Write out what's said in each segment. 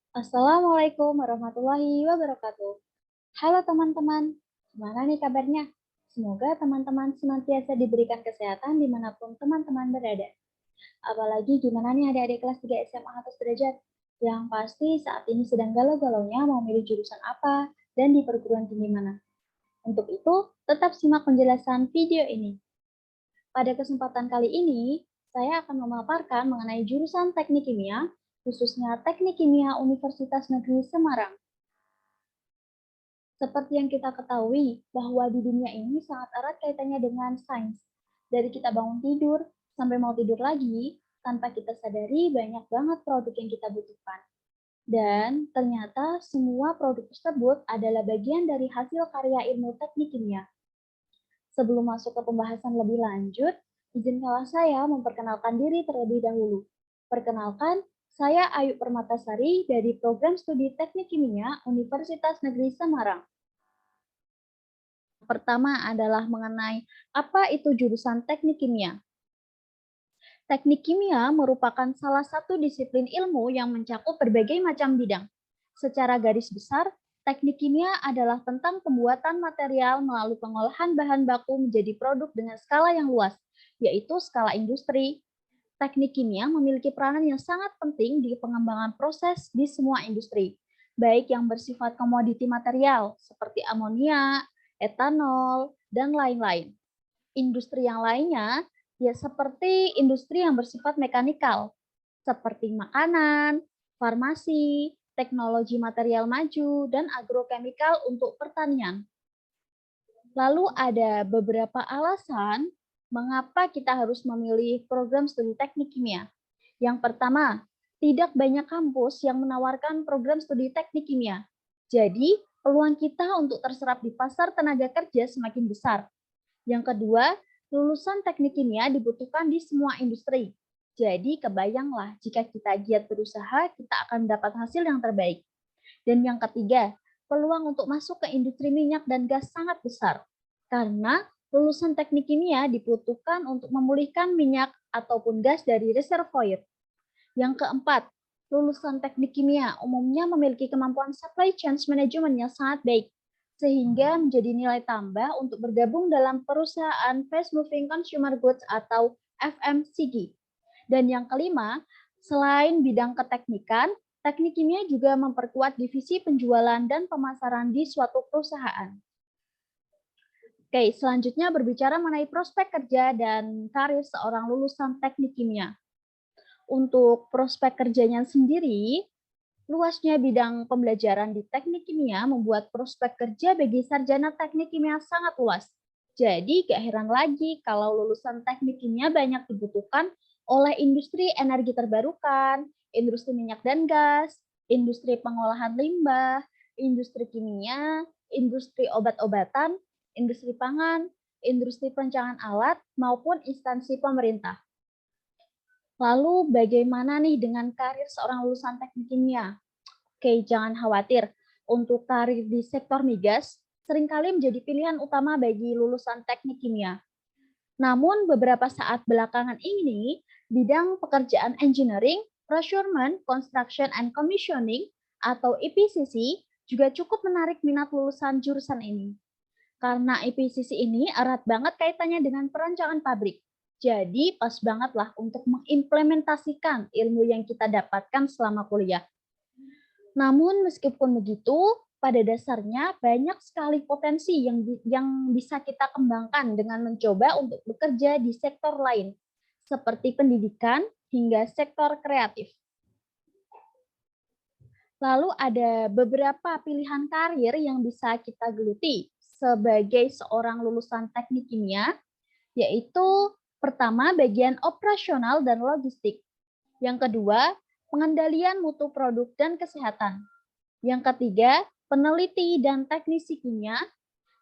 Assalamualaikum warahmatullahi wabarakatuh. Halo teman-teman, gimana nih kabarnya? Semoga teman-teman senantiasa diberikan kesehatan dimanapun teman-teman berada. Apalagi gimana nih adik-adik kelas 3 SMA atas derajat? Yang pasti saat ini sedang galau-galaunya mau milih jurusan apa dan di perguruan tinggi mana. Untuk itu, tetap simak penjelasan video ini. Pada kesempatan kali ini, saya akan memaparkan mengenai jurusan Teknik Kimia, khususnya Teknik Kimia Universitas Negeri Semarang. Seperti yang kita ketahui, bahwa di dunia ini sangat erat kaitannya dengan sains. Dari kita bangun tidur, sampai mau tidur lagi, tanpa kita sadari banyak banget produk yang kita butuhkan. Dan ternyata semua produk tersebut adalah bagian dari hasil karya ilmu teknik kimia. Sebelum masuk ke pembahasan lebih lanjut, izinkanlah saya memperkenalkan diri terlebih dahulu. Perkenalkan, saya Ayu Permatasari dari Program Studi Teknik Kimia Universitas Negeri Semarang. Pertama adalah mengenai apa itu jurusan teknik kimia. Teknik kimia merupakan salah satu disiplin ilmu yang mencakup berbagai macam bidang. Secara garis besar, teknik kimia adalah tentang pembuatan material melalui pengolahan bahan baku menjadi produk dengan skala yang luas, yaitu skala industri. Teknik kimia memiliki peranan yang sangat penting di pengembangan proses di semua industri, baik yang bersifat komoditi material seperti amonia, etanol, dan lain-lain. Industri yang lainnya ya seperti industri yang bersifat mekanikal, seperti makanan, farmasi, teknologi material maju, dan agrokemikal untuk pertanian. Lalu ada beberapa alasan mengapa kita harus memilih program studi teknik kimia. Yang pertama, tidak banyak kampus yang menawarkan program studi teknik kimia. Jadi, peluang kita untuk terserap di pasar tenaga kerja semakin besar. Yang kedua, lulusan teknik kimia dibutuhkan di semua industri. Jadi, kebayanglah jika kita giat berusaha, kita akan mendapat hasil yang terbaik. Dan yang ketiga, peluang untuk masuk ke industri minyak dan gas sangat besar. Karena lulusan teknik kimia dibutuhkan untuk memulihkan minyak ataupun gas dari reservoir. Yang keempat, lulusan teknik kimia umumnya memiliki kemampuan supply chain management yang sangat baik, sehingga menjadi nilai tambah untuk bergabung dalam perusahaan fast moving consumer goods atau FMCG. Dan yang kelima, selain bidang keteknikan, teknik kimia juga memperkuat divisi penjualan dan pemasaran di suatu perusahaan. Oke, selanjutnya berbicara mengenai prospek kerja dan karir seorang lulusan teknik kimia. Untuk prospek kerjanya sendiri, luasnya bidang pembelajaran di teknik kimia membuat prospek kerja bagi sarjana teknik kimia sangat luas. Jadi, gak heran lagi kalau lulusan teknik kimia banyak dibutuhkan oleh industri energi terbarukan, industri minyak dan gas, industri pengolahan limbah, industri kimia, industri obat-obatan, industri pangan, industri perancangan alat, maupun instansi pemerintah. Lalu bagaimana nih dengan karir seorang lulusan teknik kimia? Oke, jangan khawatir. Untuk karir di sektor migas, seringkali menjadi pilihan utama bagi lulusan teknik kimia. Namun beberapa saat belakangan ini, bidang pekerjaan engineering, procurement, construction and commissioning, atau EPCC juga cukup menarik minat lulusan jurusan ini. Karena EPCC ini erat banget kaitannya dengan perancangan pabrik. Jadi pas banget lah untuk mengimplementasikan ilmu yang kita dapatkan selama kuliah. Namun meskipun begitu, pada dasarnya banyak sekali potensi yang bisa kita kembangkan dengan mencoba untuk bekerja di sektor lain, seperti pendidikan hingga sektor kreatif. Lalu ada beberapa pilihan karir yang bisa kita geluti sebagai seorang lulusan teknik kimia, yaitu pertama bagian operasional dan logistik. Yang kedua, pengendalian mutu produk dan kesehatan. Yang ketiga, peneliti dan teknisi kimia.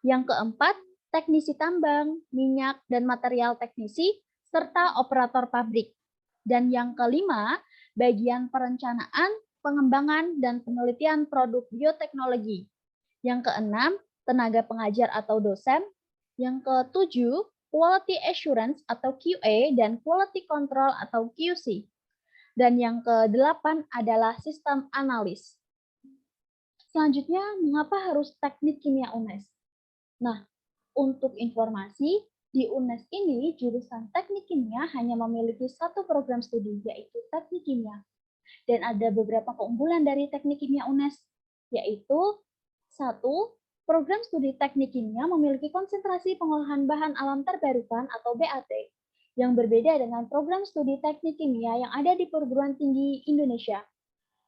Yang keempat, teknisi tambang, minyak, dan material teknisi, serta operator pabrik. Dan yang kelima, bagian perencanaan, pengembangan, dan penelitian produk bioteknologi. Yang keenam, tenaga pengajar atau dosen. Yang ketujuh, quality assurance atau QA, dan quality control atau QC. Dan yang kedelapan adalah sistem analis. Selanjutnya, mengapa harus teknik kimia UNES? Nah, untuk informasi, di UNES ini jurusan teknik kimia hanya memiliki satu program studi, yaitu teknik kimia. Dan ada beberapa keunggulan dari teknik kimia UNES, yaitu satu, program studi teknik kimia memiliki konsentrasi pengolahan bahan alam terbarukan atau BAT, yang berbeda dengan program studi teknik kimia yang ada di perguruan tinggi Indonesia.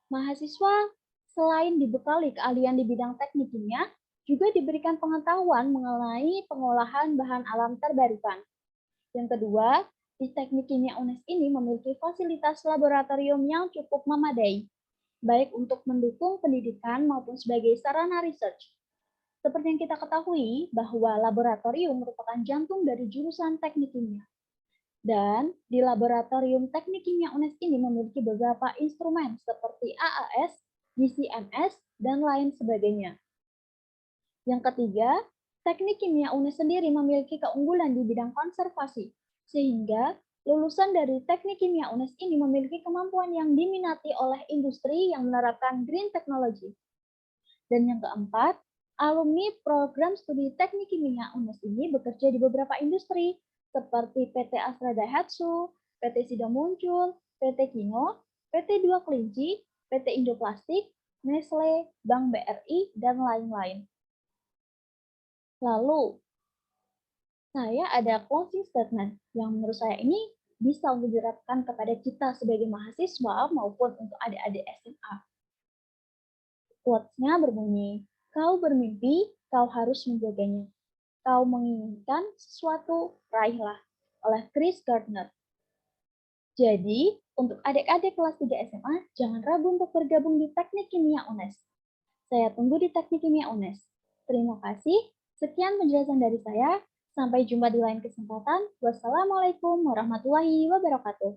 Mahasiswa selain dibekali keahlian di bidang teknik kimia, juga diberikan pengetahuan mengenai pengolahan bahan alam terbarukan. Yang kedua, di teknik kimia UNES ini memiliki fasilitas laboratorium yang cukup memadai, baik untuk mendukung pendidikan maupun sebagai sarana research. Seperti yang kita ketahui, bahwa laboratorium merupakan jantung dari jurusan teknik kimia. Dan di laboratorium teknik kimia UNES ini memiliki beberapa instrumen seperti AAS, GCMS, dan lain sebagainya. Yang ketiga, teknik kimia UNES sendiri memiliki keunggulan di bidang konservasi, sehingga lulusan dari teknik kimia UNES ini memiliki kemampuan yang diminati oleh industri yang menerapkan green technology. Dan yang keempat, alumni program studi teknik kimia UNES ini bekerja di beberapa industri, seperti PT Astra Daihatsu, PT Sido Muncul, PT Kino, PT Dua Kelinci, PT Indoplastik, Nestle, Bank BRI, dan lain-lain. Lalu, saya ada closing statement yang menurut saya ini bisa untuk diterapkan kepada kita sebagai mahasiswa maupun untuk adik-adik SMA. Quotes-nya berbunyi, kau bermimpi, kau harus menjaganya. Kau menginginkan sesuatu, raihlah. Oleh Chris Gardner. Jadi, untuk adik-adik kelas 3 SMA, jangan ragu untuk bergabung di Teknik Kimia UNES. Saya tunggu di Teknik Kimia UNES. Terima kasih. Sekian penjelasan dari saya. Sampai jumpa di lain kesempatan. Wassalamualaikum warahmatullahi wabarakatuh.